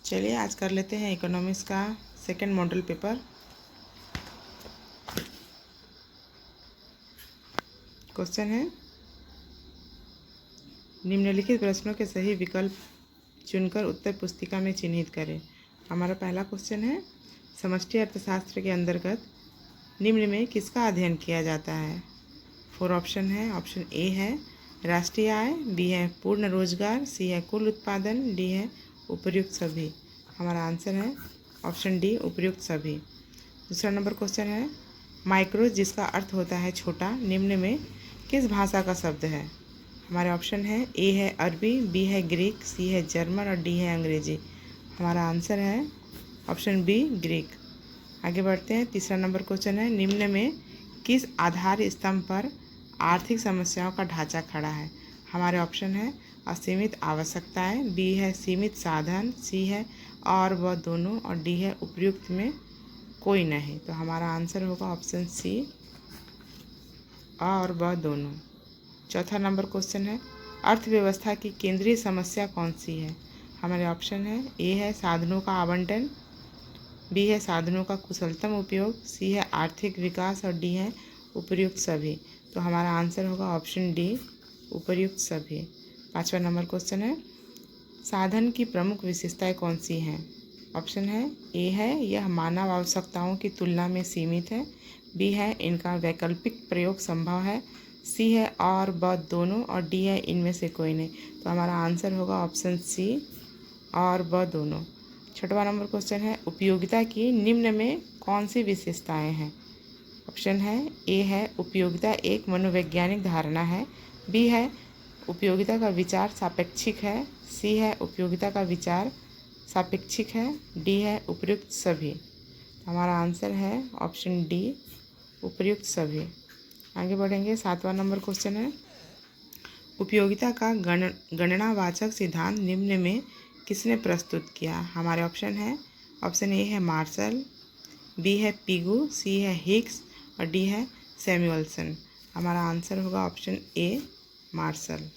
चलिए आज कर लेते हैं इकोनॉमिक्स का सेकंड मॉडल पेपर। क्वेश्चन है, निम्नलिखित प्रश्नों के सही विकल्प चुनकर उत्तर पुस्तिका में चिन्हित करें। हमारा पहला क्वेश्चन है, समष्टि अर्थशास्त्र के अंतर्गत निम्न में किसका अध्ययन किया जाता है। 4 ऑप्शन है। ऑप्शन ए है राष्ट्रीय आय, बी है पूर्ण रोजगार, सी है कुल उत्पादन, डी है उपर्युक्त सभी। हमारा आंसर है ऑप्शन डी, उपर्युक्त सभी। दूसरा नंबर क्वेश्चन है, माइक्रो जिसका अर्थ होता है छोटा, निम्न में किस भाषा का शब्द है। हमारे ऑप्शन है ए है अरबी, बी है ग्रीक, सी है जर्मन और डी है अंग्रेजी। हमारा आंसर है ऑप्शन बी, ग्रीक। आगे बढ़ते हैं। तीसरा नंबर क्वेश्चन है, निम्न में किस आधार स्तंभ पर आर्थिक समस्याओं का ढांचा खड़ा है। हमारे ऑप्शन है असीमित आवश्यकताएं, बी है सीमित साधन, सी है और वह दोनों और डी है उपर्युक्त में कोई नहीं। तो हमारा आंसर होगा ऑप्शन सी, और वह दोनों। चौथा नंबर क्वेश्चन है, अर्थव्यवस्था की केंद्रीय समस्या कौन सी है। हमारे ऑप्शन है ए है साधनों का आवंटन, बी है साधनों का कुशलतम उपयोग, सी है आर्थिक विकास और डी है उपर्युक्त सभी। तो हमारा आंसर होगा ऑप्शन डी, उपर्युक्त सभी। पांचवा नंबर क्वेश्चन है, साधन की प्रमुख विशेषताएं कौन सी हैं। ऑप्शन है ए है यह मानव आवश्यकताओं की तुलना में सीमित है, बी है इनका वैकल्पिक प्रयोग संभव है, सी है और ब दोनों और डी है इनमें से कोई नहीं। तो हमारा आंसर होगा ऑप्शन सी, और ब दोनों। छठवां नंबर क्वेश्चन है, उपयोगिता की निम्न में कौन सी विशेषताएं हैं। ऑप्शन है ए है उपयोगिता एक मनोवैज्ञानिक धारणा है, बी है उपयोगिता का विचार सापेक्षिक है, सी है उपयोगिता का विचार सापेक्षिक है, डी है उपर्युक्त सभी। हमारा आंसर है ऑप्शन डी, उपर्युक्त सभी। आगे बढ़ेंगे। सातवां नंबर क्वेश्चन है, उपयोगिता का गणनावाचक सिद्धांत निम्न में किसने प्रस्तुत किया। हमारे ऑप्शन है ऑप्शन ए है मार्शल, बी है पिगू, सी है हिग्स और डी है सैमुअल्सन। हमारा आंसर होगा ऑप्शन ए, मार्शल।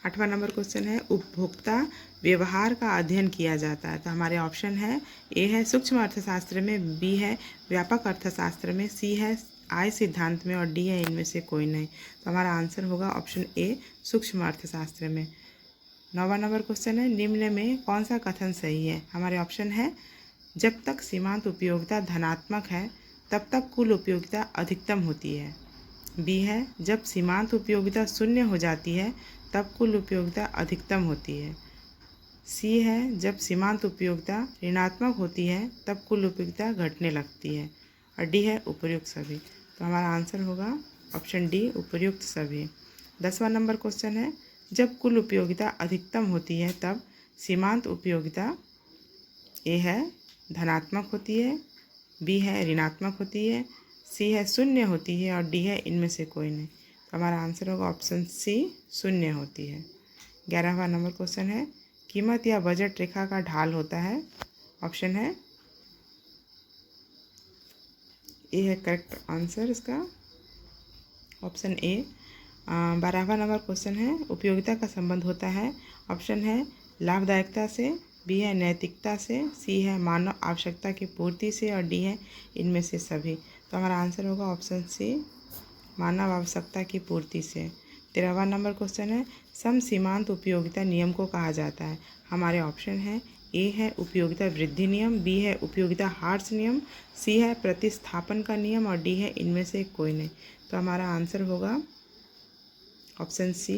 आठवां नंबर क्वेश्चन है, उपभोक्ता व्यवहार का अध्ययन किया जाता है। तो हमारे ऑप्शन है ए है सूक्ष्म अर्थशास्त्र में, बी है व्यापक अर्थशास्त्र में, सी है आय सिद्धांत में और डी है इनमें से कोई नहीं। तो हमारा आंसर होगा ऑप्शन ए, सूक्ष्म अर्थशास्त्र में। 9वां नंबर क्वेश्चन है, निम्न में कौन सा कथन सही है। हमारे ऑप्शन है जब तक सीमांत उपयोगिता धनात्मक है तब तक कुल उपयोगिता अधिकतम होती है, बी है जब सीमांत उपयोगिता शून्य हो जाती है तब कुल उपयोगिता अधिकतम होती है, सी है जब सीमांत उपयोगिता ऋणात्मक होती है तब कुल उपयोगिता घटने लगती है और डी है उपर्युक्त सभी। तो हमारा आंसर होगा ऑप्शन डी, उपर्युक्त सभी। 10वां नंबर क्वेश्चन है, जब कुल उपयोगिता अधिकतम होती है तब सीमांत उपयोगिता ए है धनात्मक होती है, बी है ऋणात्मक होती है, सी है शून्य होती है और डी है इनमें से कोई नहीं। तो हमारा आंसर होगा ऑप्शन सी, शून्य होती है। 11वां नंबर क्वेश्चन है, कीमत या बजट रेखा का ढाल होता है। ऑप्शन है ए है करेक्ट आंसर इसका, ऑप्शन ए। 12वां नंबर क्वेश्चन है, उपयोगिता का संबंध होता है। ऑप्शन है लाभदायकता से, बी है नैतिकता से, सी है मानव आवश्यकता की पूर्ति से और डी है इनमें से सभी। तो हमारा आंसर होगा ऑप्शन सी, मानव आवश्यकता की पूर्ति से। 13वां नंबर क्वेश्चन है, सम सीमांत उपयोगिता नियम को कहा जाता है। हमारे ऑप्शन है ए है उपयोगिता वृद्धि नियम, बी है उपयोगिता हार्स नियम, सी है प्रतिस्थापन का नियम और डी है इनमें से कोई नहीं। तो हमारा आंसर होगा ऑप्शन सी,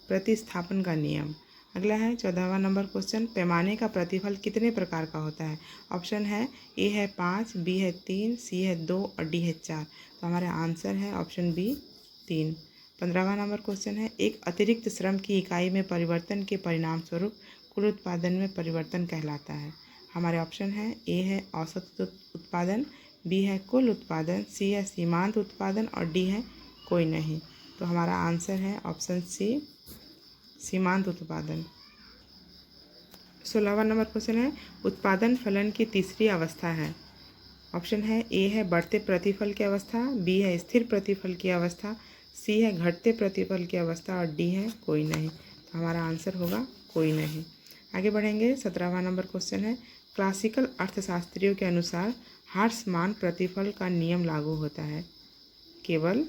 प्रतिस्थापन का नियम। अगला है 14वां नंबर क्वेश्चन, पैमाने का प्रतिफल कितने प्रकार का होता है। ऑप्शन है ए है 5, बी है 3, सी है 2 और डी है 4। तो हमारा आंसर है ऑप्शन बी, 3। 15वां नंबर क्वेश्चन है, एक अतिरिक्त श्रम की इकाई में परिवर्तन के परिणाम स्वरूप कुल उत्पादन में परिवर्तन कहलाता है। हमारे ऑप्शन है ए है औसत उत्पादन, बी है कुल उत्पादन, सी है सीमांत उत्पादन और डी है कोई नहीं। तो हमारा आंसर है ऑप्शन सी, सीमांत उत्पादन। 16वां नंबर क्वेश्चन है, उत्पादन फलन की तीसरी अवस्था है। ऑप्शन है ए है बढ़ते प्रतिफल की अवस्था, बी है स्थिर प्रतिफल की अवस्था, सी है घटते प्रतिफल की अवस्था और डी है कोई नहीं। तो हमारा आंसर होगा कोई नहीं। आगे बढ़ेंगे। 17वां नंबर क्वेश्चन है, क्लासिकल अर्थशास्त्रियों के अनुसार हार्समान प्रतिफल का नियम लागू होता है केवल।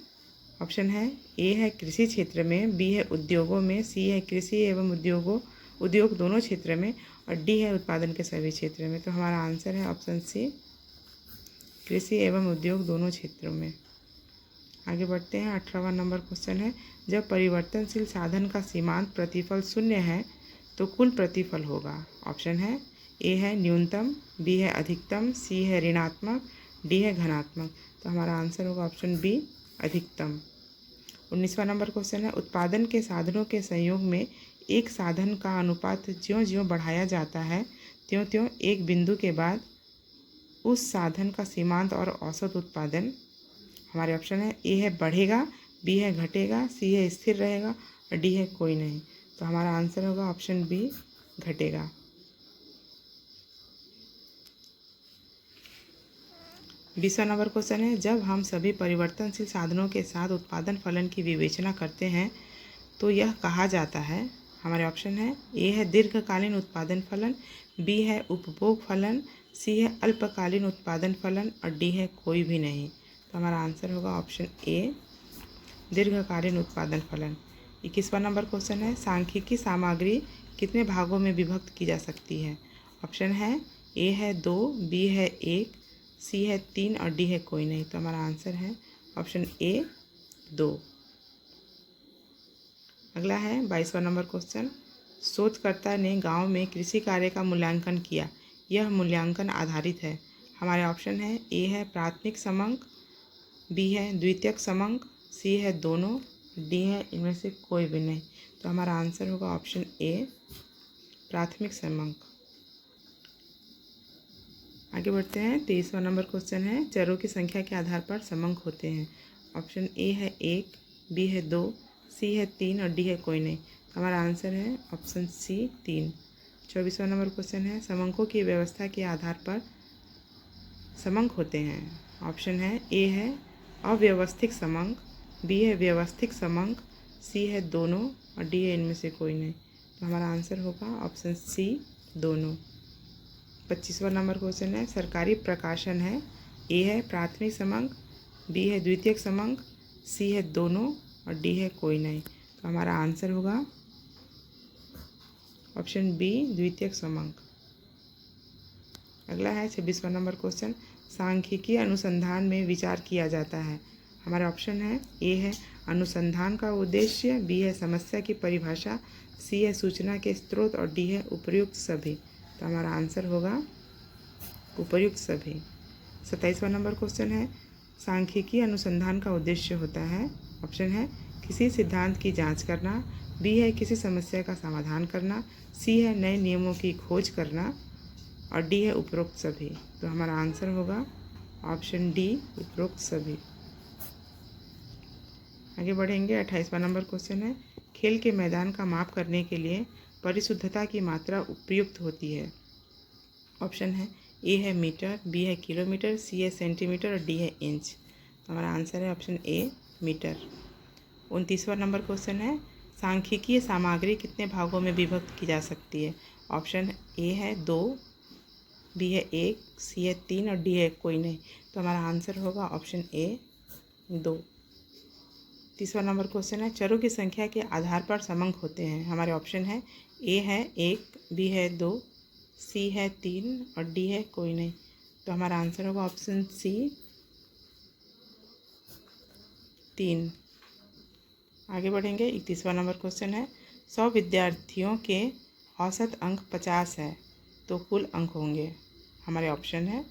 ऑप्शन है ए है कृषि क्षेत्र में, बी है उद्योगों में, सी है कृषि एवं उद्योग दोनों क्षेत्र में और डी है उत्पादन के सभी क्षेत्र में। तो हमारा आंसर है ऑप्शन सी, कृषि एवं उद्योग दोनों क्षेत्रों में। आगे बढ़ते हैं। 18वां नंबर क्वेश्चन है, जब परिवर्तनशील साधन का सीमांत प्रतिफल शून्य है तो कुल प्रतिफल होगा। ऑप्शन है ए है न्यूनतम, बी है अधिकतम, सी है ऋणात्मक, डी है धनात्मक। तो हमारा आंसर होगा ऑप्शन बी, अधिकतम। 19वां नंबर क्वेश्चन है, उत्पादन के साधनों के संयोग में एक साधन का अनुपात ज्यों ज्यों बढ़ाया जाता है त्यों त्यों एक बिंदु के बाद उस साधन का सीमांत और औसत उत्पादन। हमारे ऑप्शन है ए है बढ़ेगा, बी है घटेगा, सी है स्थिर रहेगा और डी है कोई नहीं। तो हमारा आंसर होगा ऑप्शन बी, घटेगा। 20वां नंबर क्वेश्चन है, जब हम सभी परिवर्तनशील साधनों के साथ उत्पादन फलन की विवेचना करते हैं तो यह कहा जाता है। हमारे ऑप्शन है ए है दीर्घकालीन उत्पादन फलन, बी है उपभोग फलन, सी है अल्पकालीन उत्पादन फलन और डी है कोई भी नहीं। तो हमारा आंसर होगा ऑप्शन ए, दीर्घकालीन उत्पादन फलन। 21वां नंबर क्वेश्चन है, सांख्यिकी सामग्री कितने भागों में विभक्त की जा सकती है। ऑप्शन है ए है 2, बी है 1, सी है 3 और डी है कोई नहीं। तो हमारा आंसर है ऑप्शन ए, 2। अगला है 22वां नंबर क्वेश्चन, शोधकर्ता ने गांव में कृषि कार्य का मूल्यांकन किया, यह मूल्यांकन आधारित है। हमारे ऑप्शन है ए है प्राथमिक समंक, बी है द्वितीयक समंक, सी है दोनों, डी है इनमें से कोई भी नहीं। तो हमारा आंसर होगा ऑप्शन ए, प्राथमिक समंक। आगे बढ़ते हैं। 23वां नंबर क्वेश्चन है, चरों की संख्या के आधार पर समंक होते हैं। ऑप्शन ए है 1, बी है 2, सी है 3 और डी है कोई नहीं। तो हमारा आंसर है ऑप्शन सी, 3। 24वां नंबर क्वेश्चन है, समंकों की व्यवस्था के आधार पर समंक होते हैं। ऑप्शन है ए है अव्यवस्थित समंक, बी है व्यवस्थित समंक, सी है दोनों और डी है इनमें से कोई नहीं। तो हमारा आंसर होगा ऑप्शन सी, दोनों। 25वां नंबर क्वेश्चन है, सरकारी प्रकाशन है, ए है प्राथमिक समंक, बी है द्वितीयक समंक, सी है दोनों और डी है कोई नहीं। तो हमारा आंसर होगा ऑप्शन बी, द्वितीयक समंक। अगला है 26वां नंबर क्वेश्चन, सांख्यिकी अनुसंधान में विचार किया जाता है। हमारे ऑप्शन है ए है अनुसंधान का उद्देश्य, बी है समस्या की परिभाषा, सी है सूचना के स्रोत और डी है उपर्युक्त सभी। तो हमारा आंसर होगा उपर्युक्त सभी। 27वां नंबर क्वेश्चन है, सांख्यिकी अनुसंधान का उद्देश्य होता है। ऑप्शन है किसी सिद्धांत की जांच करना, बी है किसी समस्या का समाधान करना, सी है नए नियमों की खोज करना और डी है उपरोक्त सभी। तो हमारा आंसर होगा ऑप्शन डी, उपरोक्त सभी। आगे बढ़ेंगे। 28वां नंबर क्वेश्चन है, खेल के मैदान का माप करने के लिए परिशुद्धता की मात्रा उपयुक्त होती है। ऑप्शन है ए है मीटर, बी है किलोमीटर, सी है सेंटीमीटर और डी है इंच। तो हमारा आंसर है ऑप्शन ए, मीटर। 29वां नंबर क्वेश्चन है, सांख्यिकीय सामग्री कितने भागों में विभक्त की जा सकती है। ऑप्शन ए है 2, बी है 1, सी है 3 और डी है कोई नहीं। तो हमारा आंसर होगा ऑप्शन ए, 2। 30वां नंबर क्वेश्चन है, चरों की संख्या के आधार पर समंक होते हैं। हमारे ऑप्शन है ए है 1, बी है 2, सी है 3 और डी है कोई नहीं। तो हमारा आंसर होगा ऑप्शन सी, 3। आगे बढ़ेंगे। 31वां नंबर क्वेश्चन है, 100 विद्यार्थियों के औसत अंक 50 है तो कुल अंक होंगे। हमारे ऑप्शन है,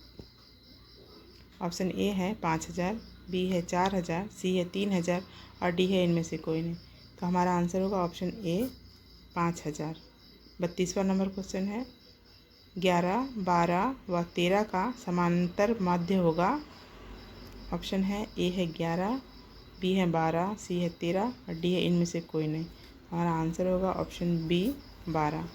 ऑप्शन ए है 5000, बी है 4000, सी है 3000 और डी है इनमें से कोई नहीं। तो हमारा आंसर होगा ऑप्शन ए, 5000। 32वां नंबर क्वेश्चन है, 11, 12 व 13 का समांतर माध्य होगा। ऑप्शन है ए है 11, बी है 12, सी है 13 और डी है इनमें से कोई नहीं। हमारा आंसर होगा ऑप्शन बी, 12।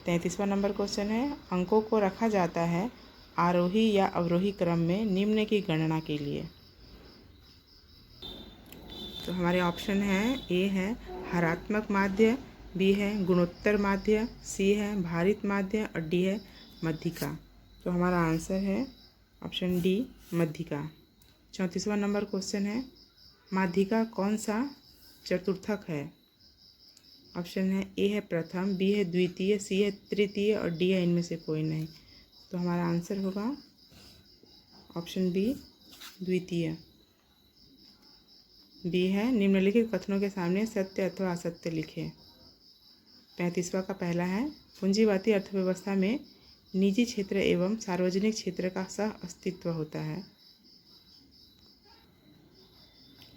33वां नंबर क्वेश्चन है, अंकों को रखा जाता है आरोही या अवरोही क्रम में निम्न की गणना के लिए। तो हमारे ऑप्शन हैं, ए है हरात्मक माध्य, बी है गुणोत्तर माध्य, सी है भारित माध्य और डी है मध्यिका। तो हमारा आंसर है ऑप्शन डी मध्यिका। 34वां नंबर क्वेश्चन है, माध्यिका कौन सा चतुर्थक है? ऑप्शन है, ए है प्रथम, बी है द्वितीय, सी है तृतीय और डी है इनमें से कोई नहीं। तो हमारा आंसर होगा ऑप्शन बी द्वितीय। बी है निम्नलिखित कथनों के सामने सत्य अथवा असत्य लिखें। 35वां का पहला है, पूंजीवादी अर्थव्यवस्था में निजी क्षेत्र एवं सार्वजनिक क्षेत्र का सह अस्तित्व होता है।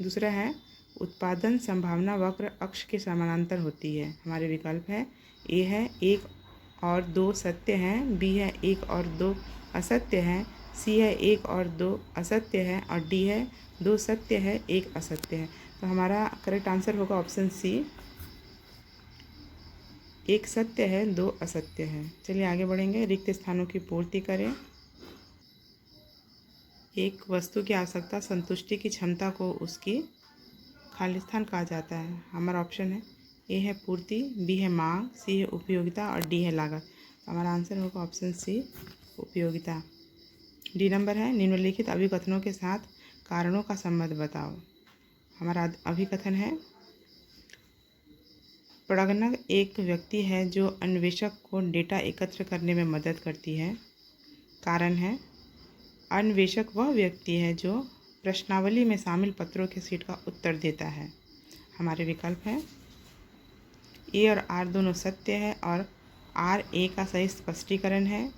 दूसरा है, उत्पादन संभावना वक्र अक्ष के समानांतर होती है। हमारे विकल्प है, ए है 1 और 2 सत्य हैं, बी है 1 और 2 असत्य हैं, सी है 1 और 2 असत्य है और डी है 2 सत्य है 1 असत्य है। तो हमारा करेक्ट आंसर होगा ऑप्शन सी, 1 सत्य है 2 असत्य है। चलिए आगे बढ़ेंगे। रिक्त स्थानों की पूर्ति करें। एक वस्तु की आवश्यकता संतुष्टि की क्षमता को उसकी खाली स्थान कहा जाता है। हमारा ऑप्शन है, ए है पूर्ति, बी है मांग, सी है उपयोगिता और डी है लागत। तो हमारा आंसर होगा ऑप्शन सी उपयोगिता। डी नंबर है, निम्नलिखित अभिकथनों के साथ कारणों का संबंध बताओ। हमारा अभिकथन है, प्रगणक एक व्यक्ति है जो अन्वेषक को डेटा एकत्र करने में मदद करती है। कारण है, अन्वेषक वह व्यक्ति है जो प्रश्नावली में शामिल पत्रों के सेट का उत्तर देता है। हमारे विकल्प हैं, ए और आर दोनों सत्य है और आर ए का सही स्पष्टीकरण है।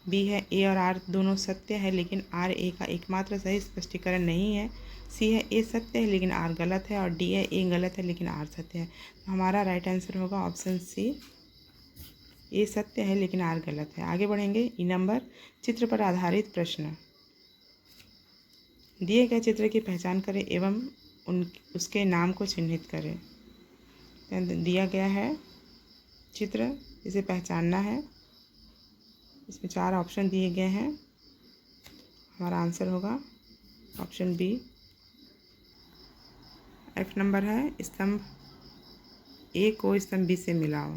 बी है, ए और आर दोनों सत्य है लेकिन आर ए का एकमात्र सही स्पष्टीकरण नहीं है। सी है, ए सत्य है लेकिन आर गलत है और डी है, ए गलत है लेकिन आर सत्य है। तो हमारा राइट आंसर होगा ऑप्शन सी, ए सत्य है लेकिन आर गलत है। आगे बढ़ेंगे। ई नंबर, चित्र पर आधारित प्रश्न। दिए गए चित्र की पहचान करें एवं उसके नाम को चिन्हित करें। दिया गया है चित्र, इसे पहचानना है। इसमें 4 ऑप्शन दिए गए हैं। हमारा आंसर होगा ऑप्शन बी। एफ नंबर है, स्तंभ ए को स्तंभ बी से मिलाओ।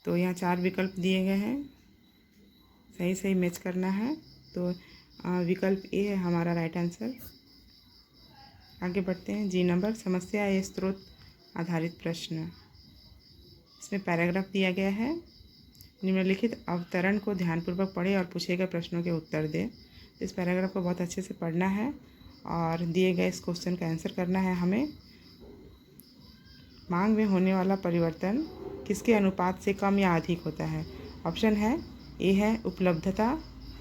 तो यहाँ 4 विकल्प दिए गए हैं, सही सही मैच करना है। तो विकल्प ए है हमारा राइट आंसर। आगे बढ़ते हैं। जी नंबर, समस्या या स्रोत आधारित प्रश्न। इसमें पैराग्राफ दिया गया है। निम्नलिखित अवतरण को ध्यानपूर्वक पढ़ें और पूछे गए प्रश्नों के उत्तर दें। इस पैराग्राफ को बहुत अच्छे से पढ़ना है और दिए गए इस क्वेश्चन का आंसर करना है हमें। मांग में होने वाला परिवर्तन किसके अनुपात से कम या अधिक होता है? ऑप्शन है, ए है उपलब्धता,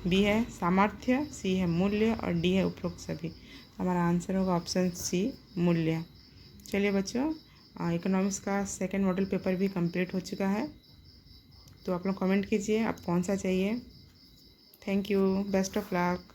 बी है सामर्थ्य, सी है मूल्य और डी है उपरोक्त सभी। हमारा आंसर होगा ऑप्शन सी मूल्य। चलिए बच्चों, इकोनॉमिक्स का सेकंड मॉडल पेपर भी कंप्लीट हो चुका है। तो आप लोग कमेंट कीजिए आप कौन सा चाहिए। Thank you, best of luck.